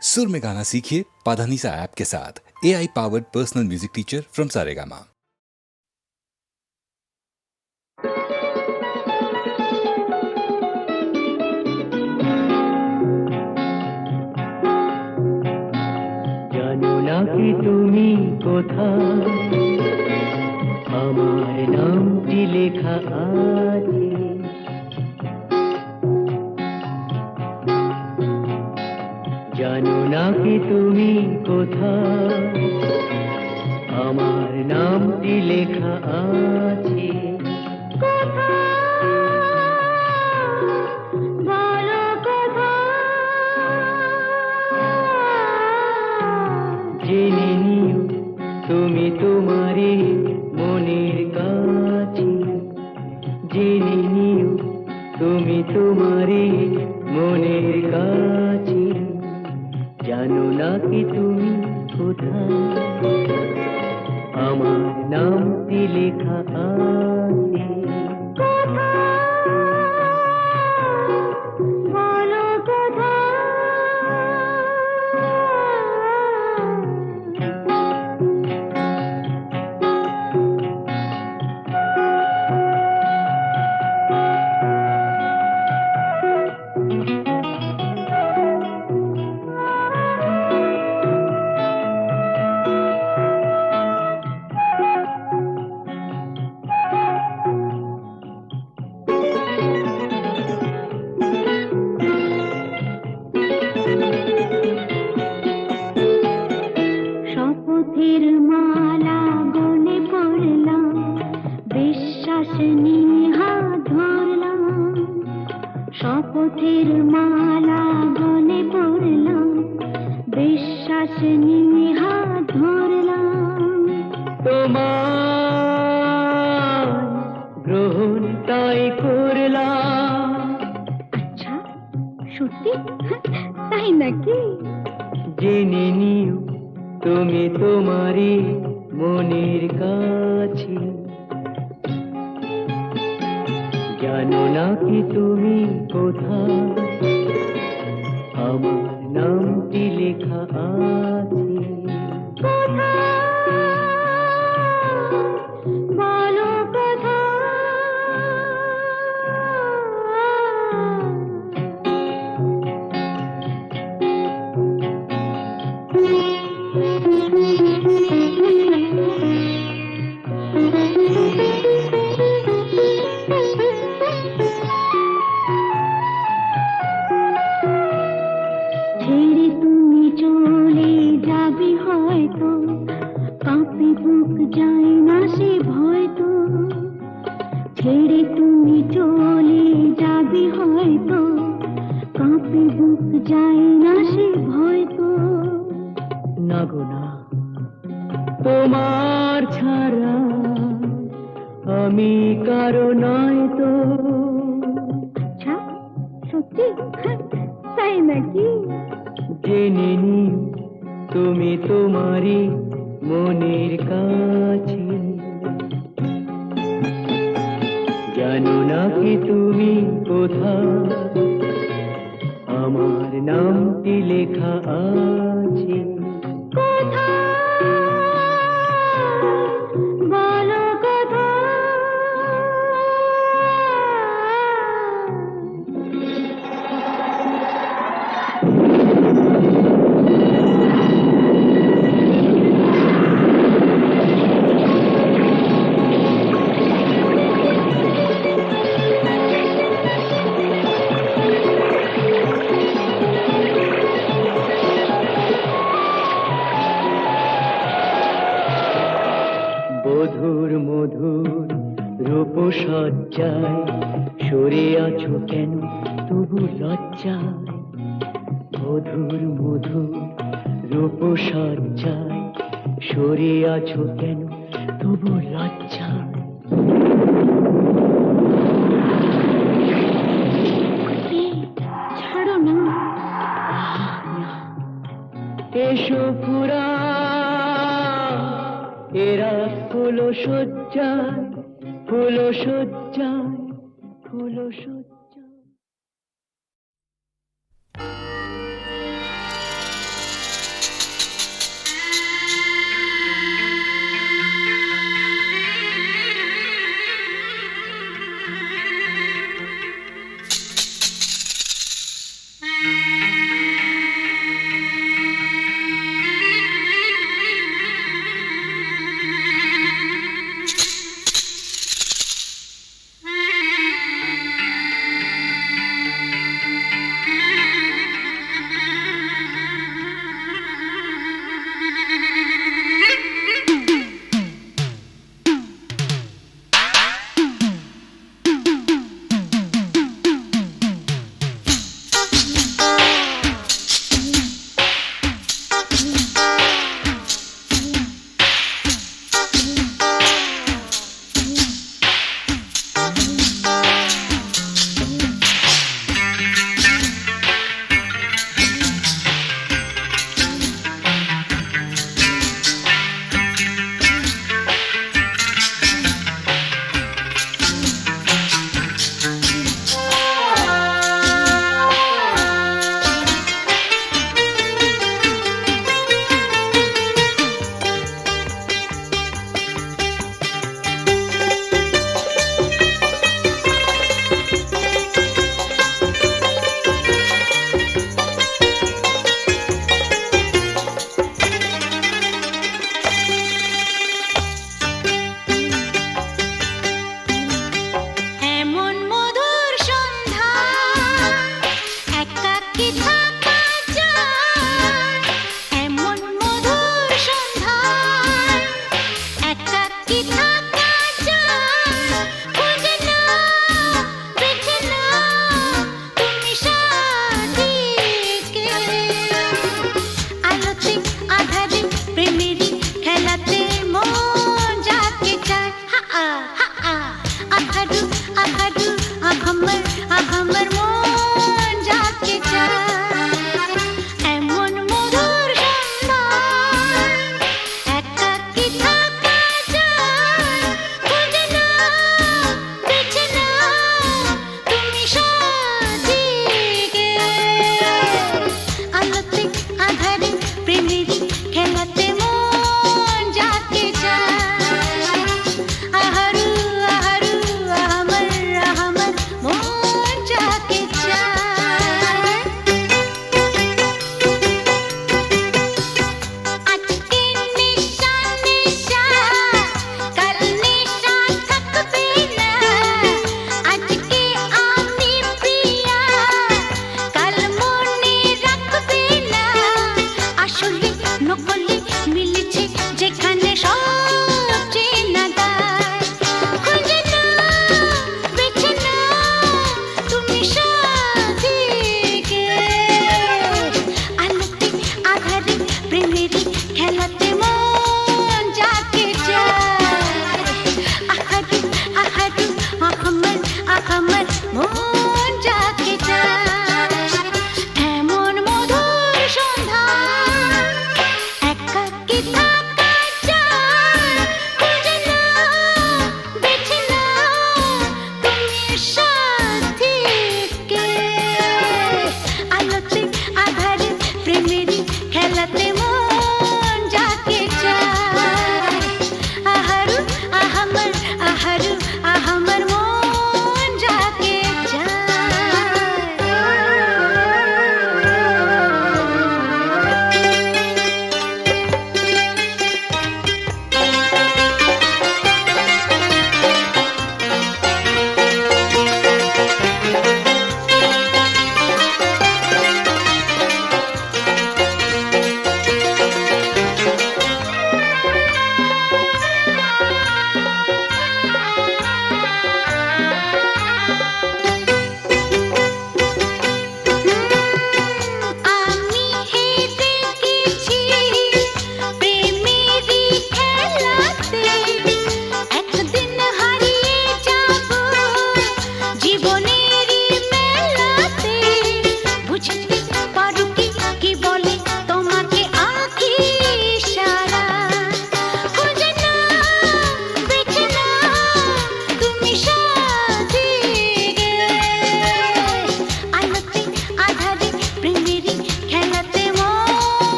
सुर में गाना सीखिए पाधानीसा ऐप के साथ। AI powered personal music teacher from Saregama. জানো না কি তুমি কোথায়, আমার নামটি লেখা আছে। জানো না কি তুমি কোথায়, আমার নামটি লেখা আছে। জেনে নিও তুমি তোমারই মনের কাছে, জেনে নিও তুমি তোমারই মনের কাছে। জানো না কি তুমি কোথায়, আমার নামটি লেখা আছে। শপথের মালা গলে পড়লাম, বিশ্বাস নিয়ে হাত ধরলাম। শপথের মালা গলে পড়লাম, বিশ্বাস নিয়ে হাত ধরলাম। তোমার গ্রহণ তাই করলাম। আচ্ছা, সত্যি? তাই নাকি? জেনে নিও তুমি তোমারই মনের কাছে। জানো না কি তুমি কোথায়, আমার নামটি লেখা আছে। বলো ছেড়ে তুমি চলে যাবে হয়তো, কাঁপে বুক যায় না সে ভয় তো। ছেড়ে তুমি চলে যাবে হয়তো, কাঁপে বুক যায় না সে ভয় তো। না গো না, তোমার ছাড়া আমি কারো নয় তো। আচ্ছা, সত্যি? তাই নাকি? জেনে নিও তুমি তোমারই মনের কাছে। জানো না কি তুমি কোথায়, আমার নামটি লেখা আছে। বলো মধুর মধুর রূপসজ্জায় সরে আছো কেন তবু লজ্জায়। মধুর মধুর রূপসজ্জায় সরে আছো কেন তবু লজ্জায়। ছাড়ো না। এসো পুরা এরা ফুলো সজ্জায়, ফুলো সজ্জায়, ফুলো সজ্জায়।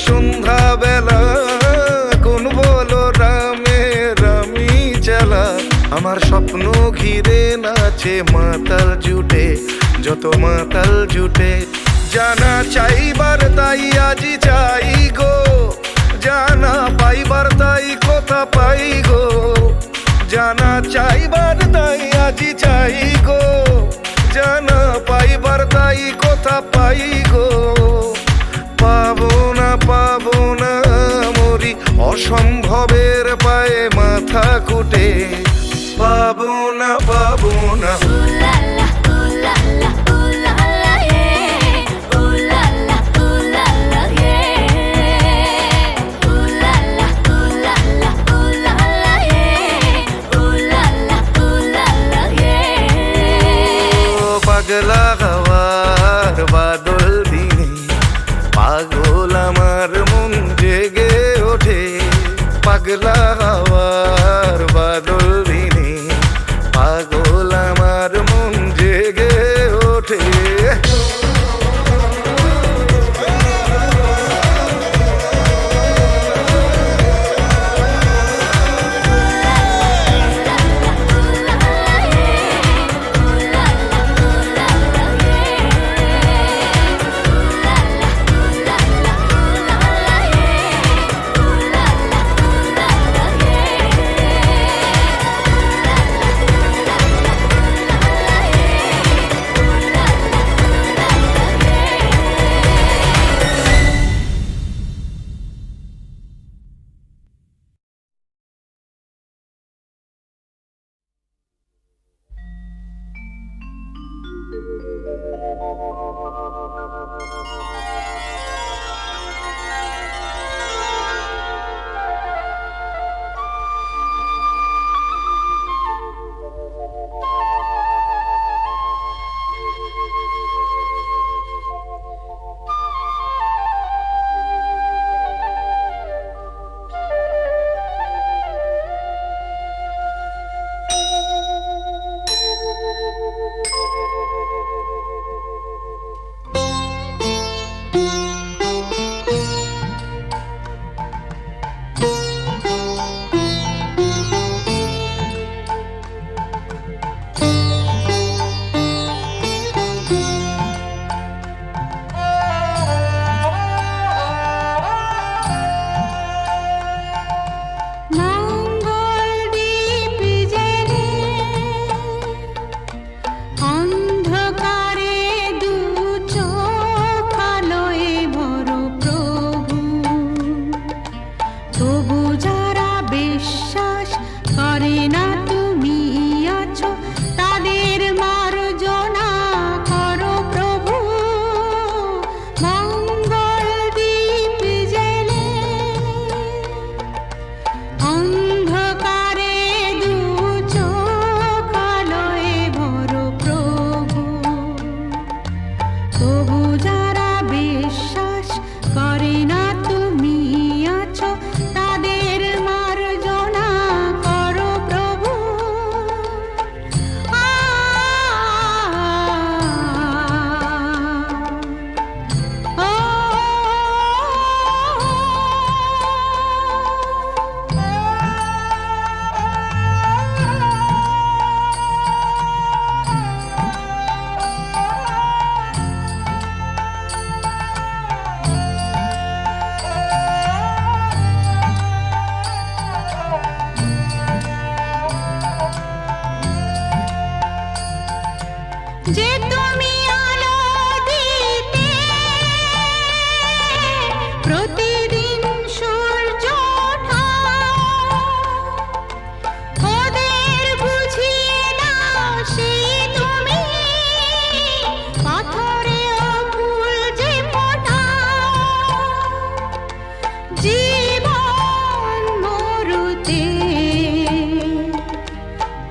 সন্ধ্যা বেলা কোন বলো রামে রামি চালা আমার স্বপ্ন ঘিরে নাচে মাতাল জুটে যত মাতাল জুটে জানা চাইবার তাই আজি চাই গো জানা পাইবার তাই কথা পাই গো জানা চাইবার তাই আজি চাই গো জানা পাইবার তাই কথা পাই গো পাবো না মরি অসম্ভবের পায়ে মাথা কুটে পাবো না পাগলা হওয়ার বাদল দিনে পাগল আমার মন জেগে ওঠে পাগলা হওয়ার বাদল দিনে পাগল আমার মন জেগে ওঠে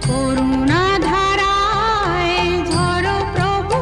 করুণা ধারায় ঝরো প্রভু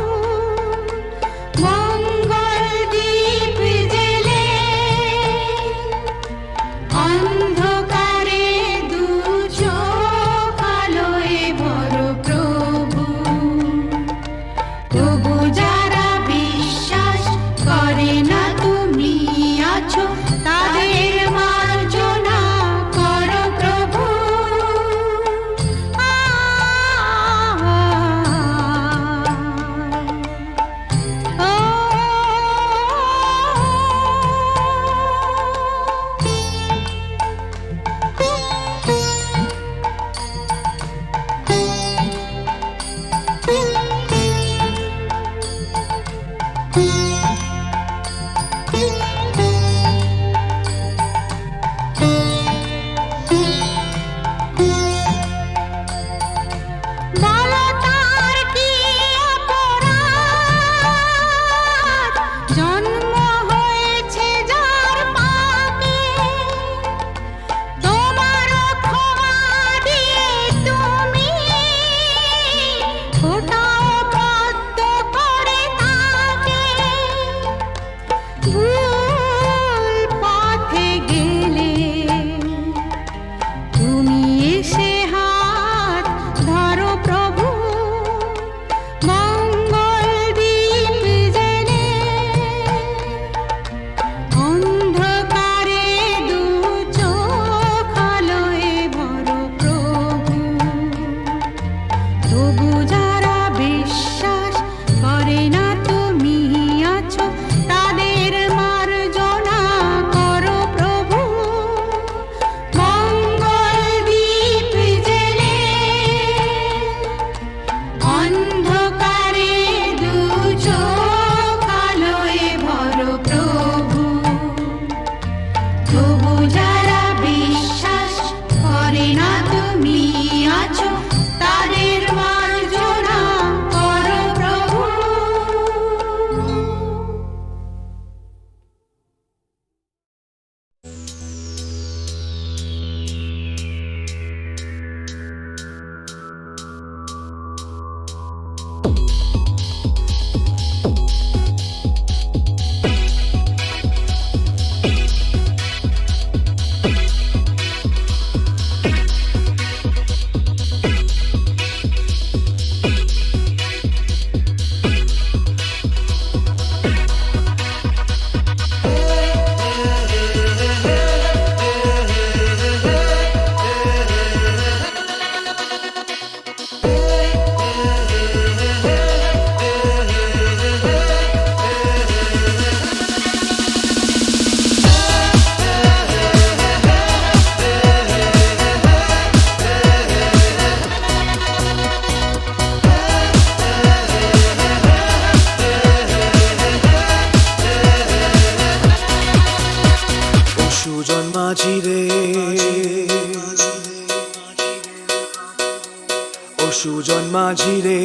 মাঝি রে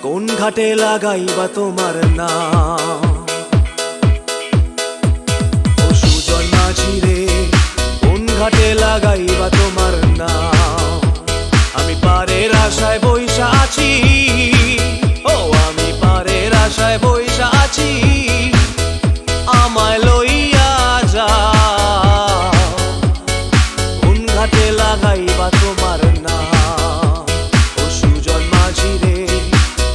কোন ঘাটে লাগাইবা তোমার নাম ও সুজন মাঝি রে কোন ঘাটে লাগাইবা তোমার নাম আমি পারের আশায় বইসা আছি ও আমি পারের আশায় বইসা আছি আমায় লইয়া যাও কোন ঘাটে লাগাইবা তোমার নাম ও সুজন মাঝি রে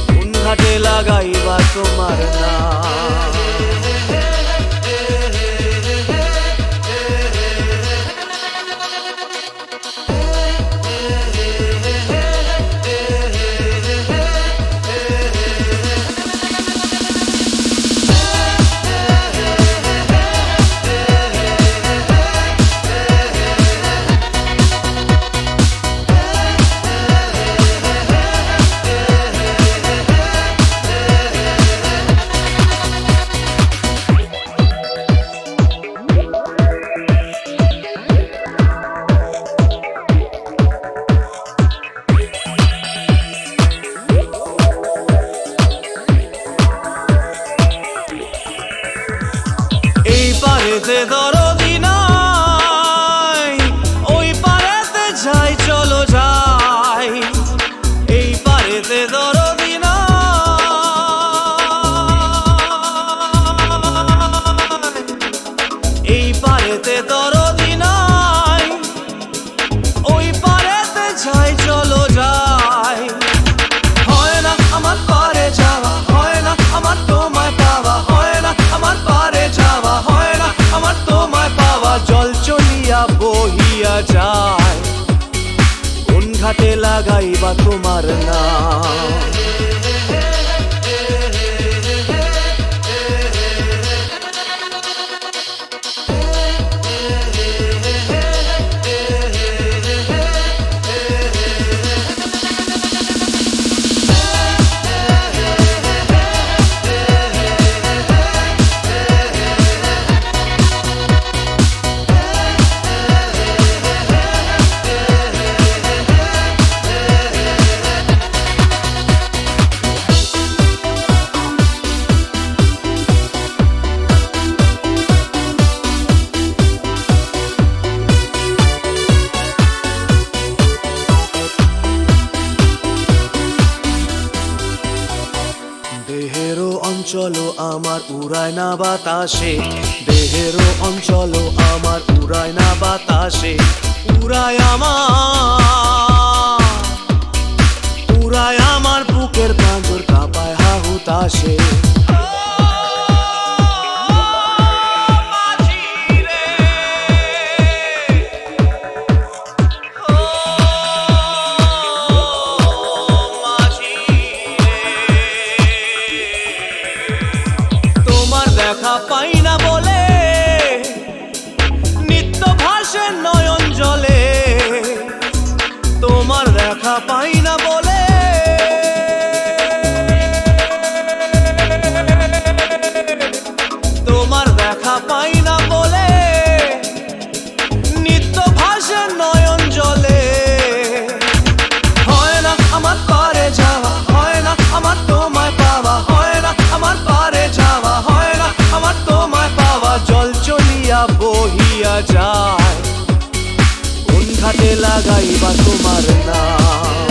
কোন ঘাটে লাগাইবা তোমার নাম পারেতে দরদি নাই ওই পারেতে যাই চলো যাই এই পারেতে দরদি নাই এই পারেতে দরদি নাই ওই পারেতে যাই চলো যাই হয় না আমার পারে যাওয়া হয় না আমার তোমায় পাওয়া হয় না আমার পারে যাওয়া হয় না আমার তোমায় পাওয়া জল চলিয়া বহিয়া যায় কোন ঘাটে লাগাইবা তোমার নাম দেহেরও অঞ্চল আমার উড়ায় না বাতাসে দেহেরও অঞ্চল আমার উড়ায় না বাতাসে উড়ায় আমার বুকের পাঁজর কাঁপায় হাহুতাসে দেখা পাই না বলে নিত্য ভাসে নয়ন জলে তোমার দেখা পাই না বলে তোমার দেখা পাই না বলে নিত্য ভাসে নয়ন জলে হয় না আমার পারে যাওয়া হয় না আমার তোমায় পাওয়া হয় না আমার পারে যাওয়া হয় না আমার তোমায় পাওয়া জল চলিয়া বহিয়া যায় কোন ঘাটে লাগাইবা তোমার নাম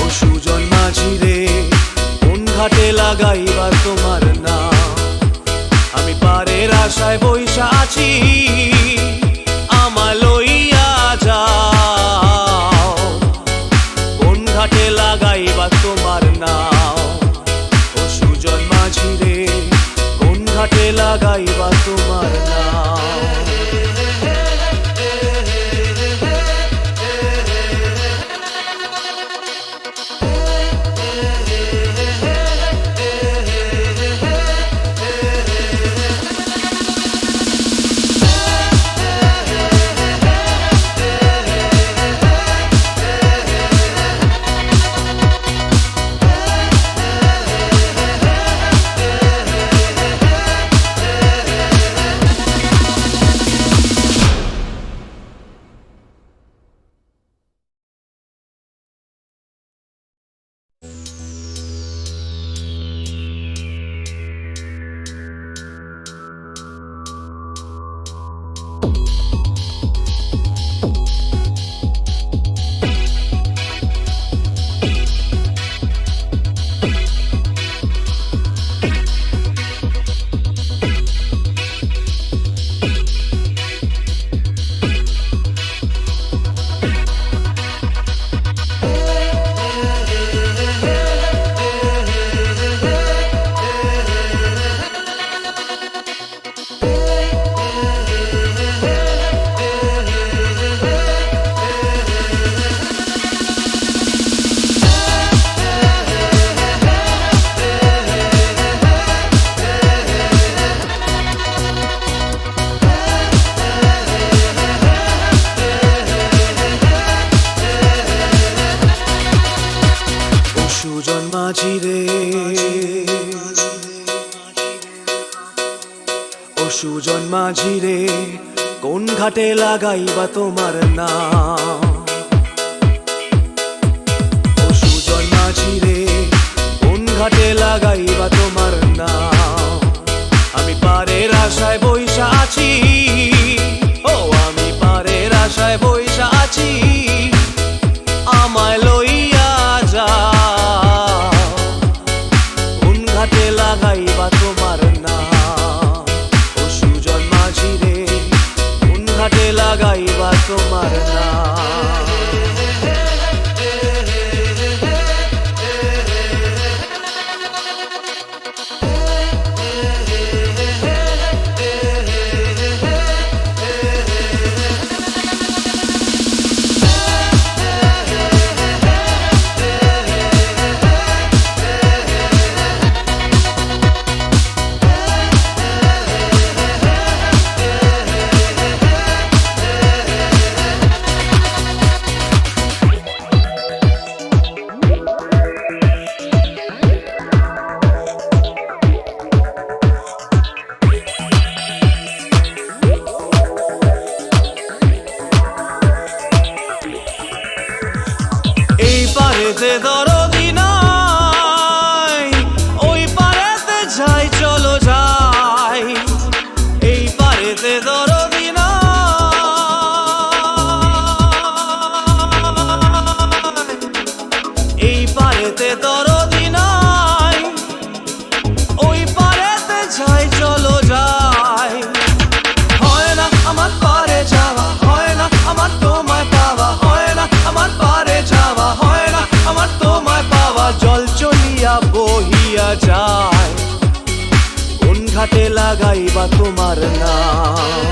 ও সুজন মাঝি রে কোন ঘাটে লাগাইবা তোমার নাম আমি পারের আশায় বইসা আছি আমায় লইয়া যাও কোন ঘাটে লাগাইবা তোমার নাম ও সুজন মাঝি রে কোন ঘাটে লাগাইবা তোমার নাম ও সুজন মাঝি রে, কোন ঘাটে লাগাইবা তোমার নাম? ও সুজন মাঝি রে, কোন ঘাটে লাগাইবা তোমার নাম? আমি পারের আশায় বইসা আছি, ও আমি পারের আশায় বইসা আছি, আমায় লইয়া যাও। কোন ঘাটে লাগাইবা তোমার নাম? ও সুজন মাঝি রে, কোন ঘাটে লাগাইবা তোমার নাম? এই পারেতে দরদি নাই, ওই পারেতে যাই চলো যাই। এই পারেতে দরদি নাই, এই পারেতে দরদি নাই, ওই পারেতে যাই চলো যাই। হয় না আমার পারে যাওয়া, হয় না আমার তোমায় পাওয়া, হয় না আমার পারে যাওয়া, হয় না আমার তোমায় পাওয়া। জল চলিয়া বহিয়া যায়, কোন ঘাটে লাগাইবা তোমার নাম?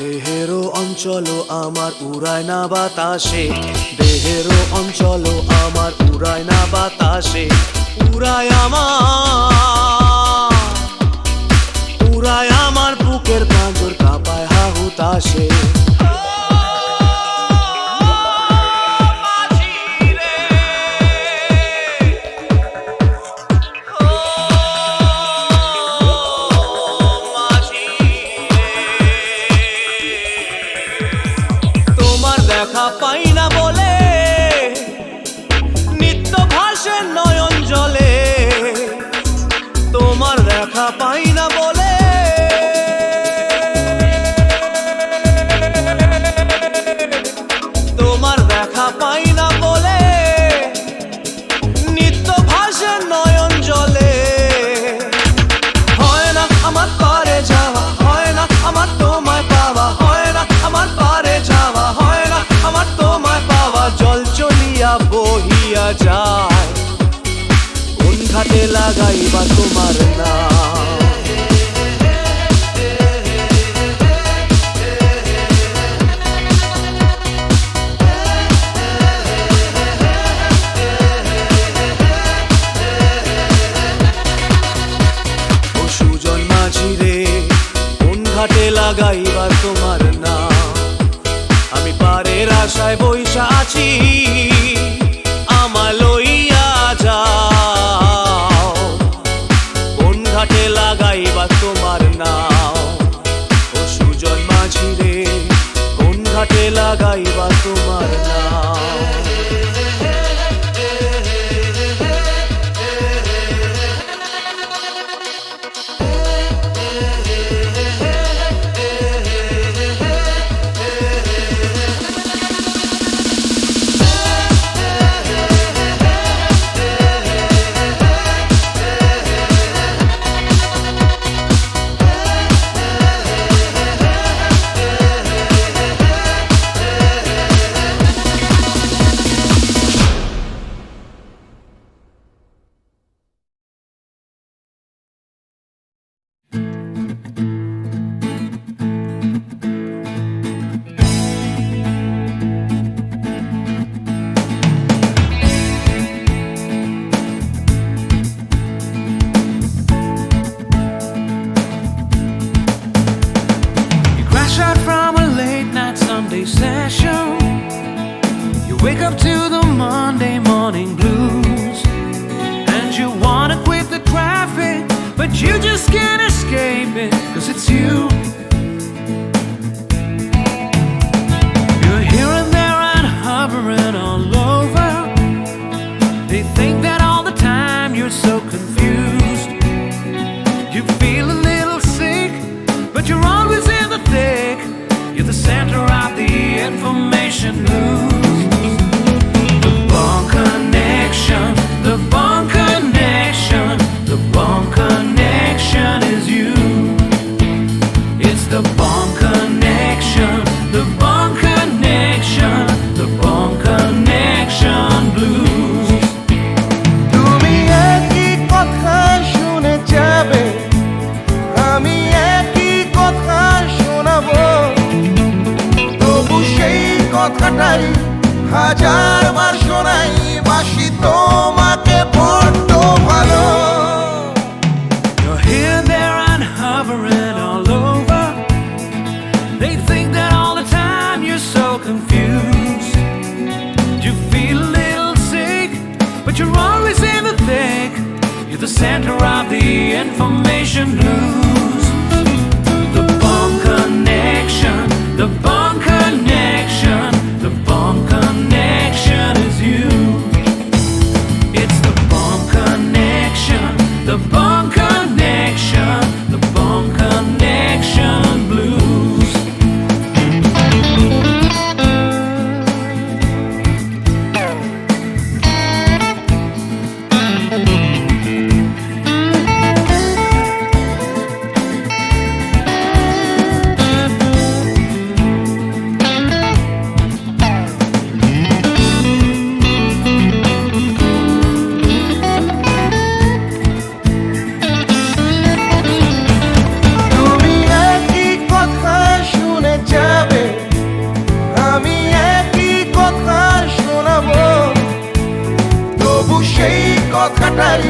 দেহেরও অঞ্চল আমার উড়ায় না বাতাসে, দেহেরও অঞ্চল আমার উড়ায় না বাতাসে। উড়ায় আমার, উড়ায় আমার বুকের পাঁজর কাঁপায় হাহুতাশে। দেখা পাই না বলে নিত্য ভাসে নয়ন জলে, তোমার দেখা পাই না বলে তোমার দেখা পাই না বলে নিত্য ভাসে নয়ন জলে। হয় না আমার পারে যাওয়া, হয় না আমার তোমায় পাওয়া, হয় না আমার পারে যাওয়া, হয় না আমার তোমায় পাওয়া। জল চলিয়া বহিয়া যায়, কোন ঘাটে লাগাইবা তোমার নাম? ও সুজন মাঝি রে, কোন ঘাটে লাগাইবা তোমার নাম? আমি পারের আশায় বইসা আছি, আমায় লইয়া যাও। কোন ঘাটে লাগাইবা তোমার নাম? ও সুজন মাঝি রে, কোন ঘাটে লাগাইবা তোমার নাম? but you just can't escape it, 'cause it's you. You're here and there and hovering all over. They think that all the time you're so confused. You feel a little sick, but you're always in the thick. You're the center of the information news. The Bond Connection, the Bond Connection, the Bond Connection is you. It's the Bond Connection, the Bond Connection, the Bond Connection blues. তুমি একই কথা শুনে যাবে, আমি একই কথা শোনাবো, তবু সেই কথাটাই হাজারবার শোনাই, বাসি তোমাকে বড্ড ভালো। You're here, there, and hovering all over. They think that all the time you're so confused. You feel a little sick, but you're always in the thick. You're the center of the information news. The Bond Connection, the Bond Connection, the Bond Connection is you. It's the Bond Connection, the Bond Connection, the Bond Connection blues. তুমি একই কথা শুনে যাবে, আমি একই কথা শোনাবো, তবু সেই কথাটাই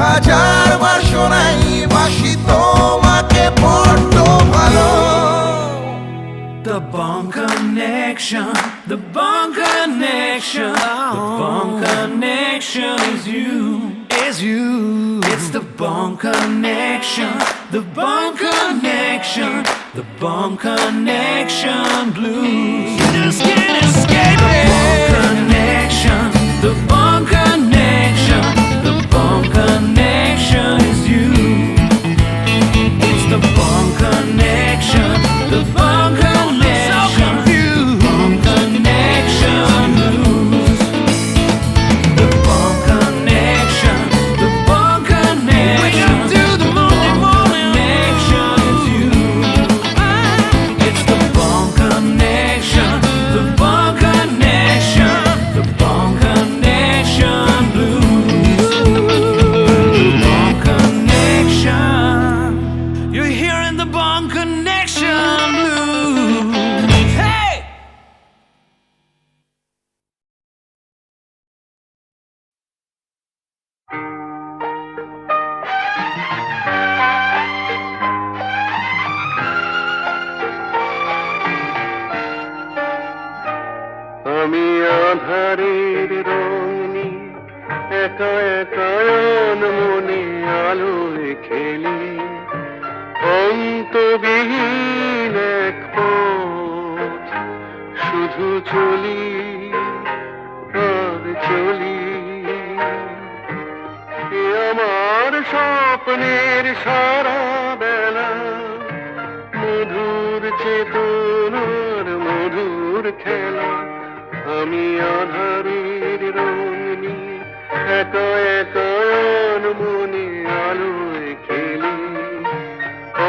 হাজারবার শোনাই, বাসি তোমাকে বড্ড ভালো। The Bond Connection, the Bond Connection, the Bond Connection is you, is you. It's the Bond Connection, the Bond Connection, the Bond Connection blues. You just can't escape it. The Bond Connection, the Bond Connection, the Bond Connection is you. It's the Bond Connection, the Bond Connection, Bond Connection blues. The Bond Connection, the Bond Connection, wake up to the morning connection is you. It's the Bond Connection, the Bond Connection, the Bond Connection blues. The Bond Connection, you're hearing the Bond Connection blues. Hey! আমি আধারের রং নিয়ে একা একা মনে আলোয় খেলি, অন্তবিহীন এক পথ শুধু চলি আর চলি। এ আমার স্বপ্নের সারা বেলা, মধুর চেতনার মধুর খেলা। আমি আধারের রং নিয়ে একা একা মনে আলোয় খেলি,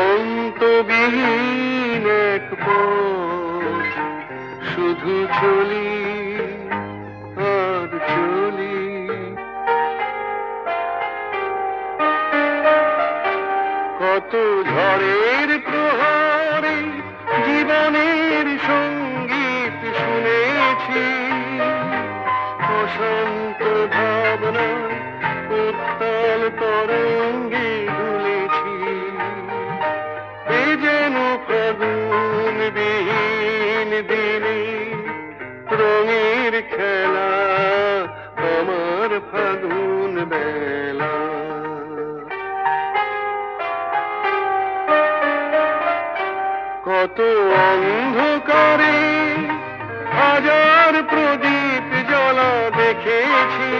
অন্তবিহীন এক পথ শুধু চলি আর চলি। কত ঝড়ের প্রহারে জীবনের সঙ্গীত শুনেছি, অশান্ত ভাবনা উত্তাল তরঙ্গে দুলেছি। এ যেন ফাগুন বিহীন দিনে রঙের খেলা, আমার ফাগুন বেলা। প্রদীপ জ্বলা দেখেছি,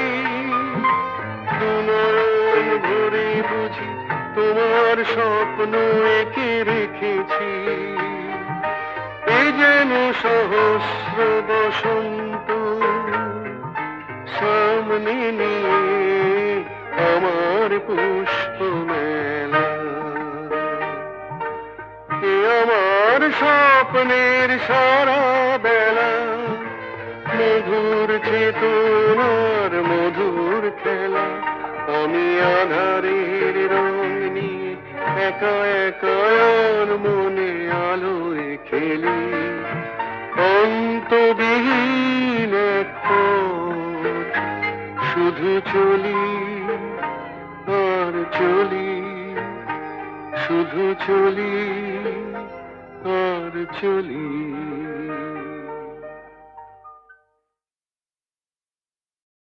দুনয়ন ভরে বুঝি তোমার স্বপ্ন এঁকে রেখেছি। এ যেন সহস্র বসন্ত সামনে নিয়ে আমার পুষ্প মেলা। এ আমার স্বপ্নের সারা বেলা, মধুর চেতনার মধুর খেলা। আমি আধারের রং নিয়ে একা একা মনে আলোয় খেলি, অন্তবিহীন এক পথ শুধু চলি আর চলি, শুধু চলি আর চলি।